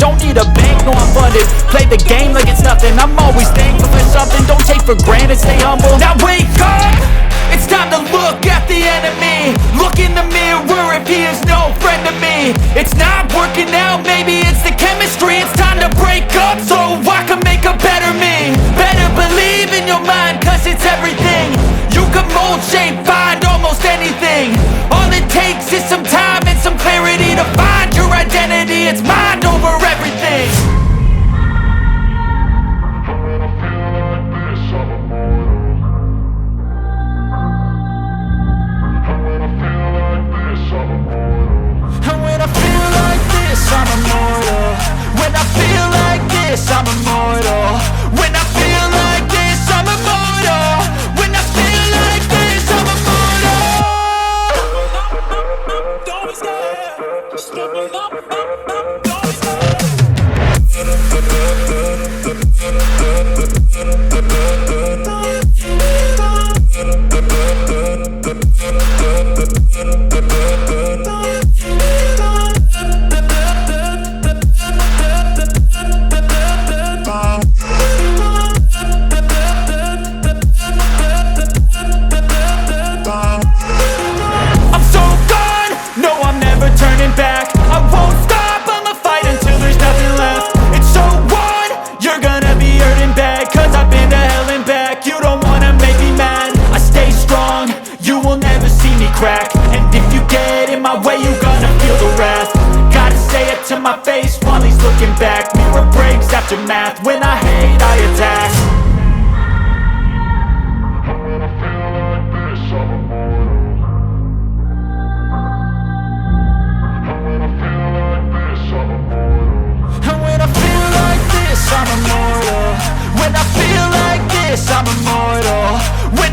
don't need a bank, no I'm funded. Play the game like it's nothing, I'm always thankful for something. Don't take for granted, stay humble. Now wake up, it's time to look at the enemy. Look in the mirror if he is no friend to me. It's not working out, maybe it's the chemistry. It's time to break up so I can make a better me. Better believe in your mind, cause it's everything. You can mold, shape, find almost anything. All it takes is some time and some clarity to find your identity. It's mind over everything. And when I feel like this, I'm immortal. When I feel like this, I'm immortal. When I feel like this, I'm immortal. When I feel like this, I'm immortal. Don't be scared. Stepping up, don't be scared. I'm so gone, no I'm never turning back. I won't stop, I'ma fight until there's nothing left. It's so on, you're gonna be hurting bad. Cause I've been to hell and back. You don't wanna make me mad, I stay strong, you will never see me crack. And if you get in my way, you gonna feel the wrath. Gotta say it to my face while he's looking back. Mirror breaks after math, when I hate I attack. And when I feel like this, I'm immortal. When I feel like this, I'm immortal. When